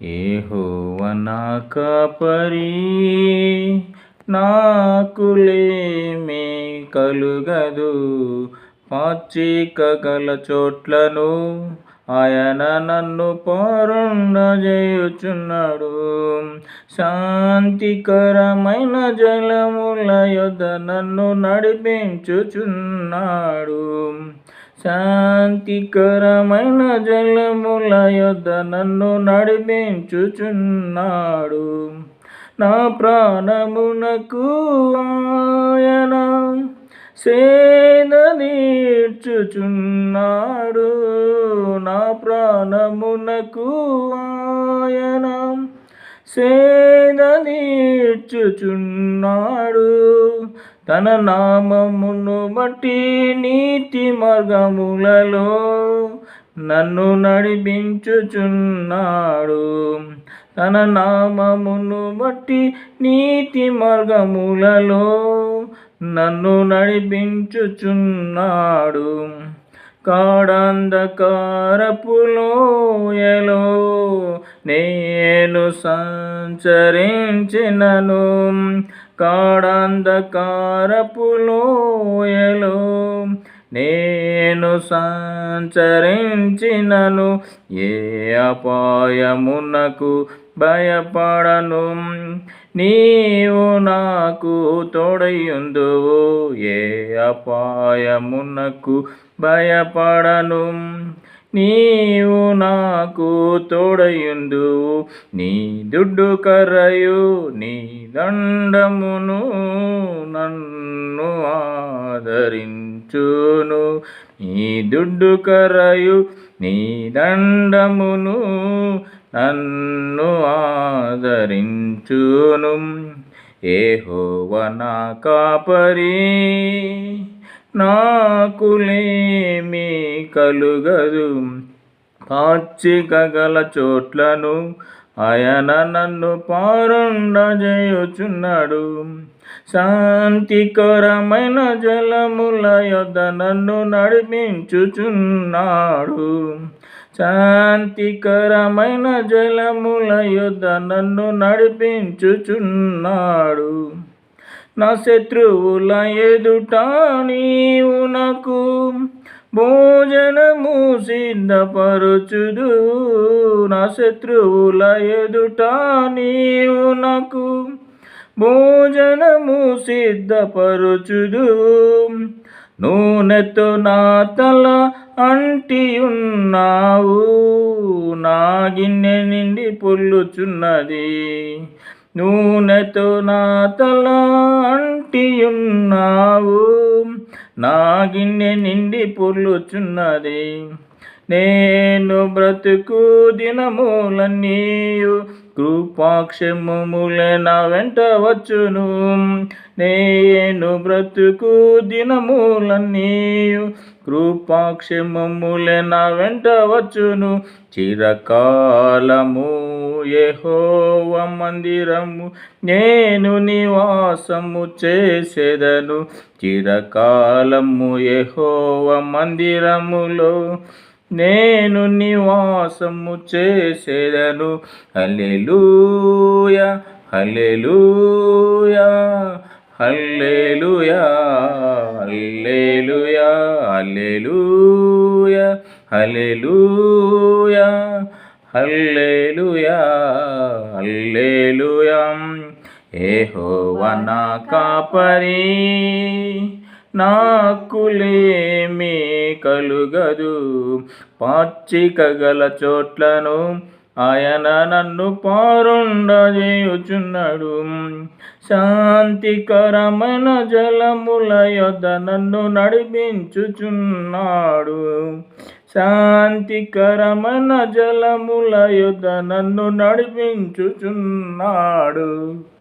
యెహోవా నా కాపరి, నాకులేమి కలుగదు. పాచిక గల చోట్లను ఆయన నన్ను పారుండజేయుచున్నాడు. శాంతికరమైన జలముల యొద్ద నన్ను నడిపించుచున్నాడు. శాంతికరమైన జలముల యొద్ద నన్ను నడిపించుచున్నాడు. నా ప్రాణమునకు ఆయన సేదదీర్చుచున్నాడు. నా ప్రాణమునకు ఆయన సేదదీర్చుచున్నాడు. తన నామమును బట్టి నీతి మార్గములలో నన్ను నడిపించుచున్నాడు. తన నామమును బట్టి నీతి మార్గములలో నన్ను నడిపించుచున్నాడు. గాఢాంధకారపు లోయలో నేను సంచరించినను. గాఢాంధకారపు లోయలో నేను సంచరించినను. ఏ అపాయమునకు భయపడను. నీవు నాకు తోడయుందువు. ఏ అపాయమునకు భయపడను. నీవు నాకు తోడయుందువు. నీ దుడ్డు కర్రయు నీ దండమును నన్ను ఆదరించును. నీ దుడ్డు కర్రయు నీ దండమును నన్ను ఆదరించును. యెహోవా నా కాపరి, నాకులేమి కలుగదు. పాచిక గల చోట్లను ఆయన నన్ను పారుండజేయుచున్నాడు. శాంతికరమైన జలముల యొద్ద నన్ను నడిపించుచున్నాడు. శాంతికరమైన జలముల యొద్ద నన్ను నడిపించుచున్నాడు. నా శత్రువుల ఎదుట నీవు నాకు భోజనము సిద్ధపరచుదు. నా శత్రువుల ఎదుట నీవు నాకు భోజనము సిద్ధపరచుదు. నూనెతో నా తల అంటియున్నావు. నా గిన్నె నిండి పొర్లుచున్నది. నూనెతో నా తల అంటియున్నావు. నా గిన్నె నిండి పొర్లుచున్నది. నేను బ్రతుకు దినములన్నీయు కృపాక్షేమములే నా వెంట వచ్చును. నేను బ్రతుకు దినములన్నీయు కృపాక్షేమములే నా వెంట వచ్చును. చిరకాలము యెహోవా మందిరము నేను నివాసము చేసేదను. చిరకాలము యెహోవా మందిరములో నేను నివాసము చేసేదను. హల్లెలూయా, హల్లెలూయా, హల్లెలూయా, హల్లెలూయా, హల్లెలూయా, హల్లెలూయా, హల్లెలూయా, హల్లెలూయా. యెహోవా నా కాపరి, నాకులేమి కలుగదు. పాచిక గల చోట్లను ఆయన నన్ను పారుండజేయుచున్నాడు. శాంతికరమైన జలముల యొద్ద నన్ను నడిపించుచున్నాడు. శాంతికరమైన జలముల యొద్ద నన్ను నడిపించుచున్నాడు.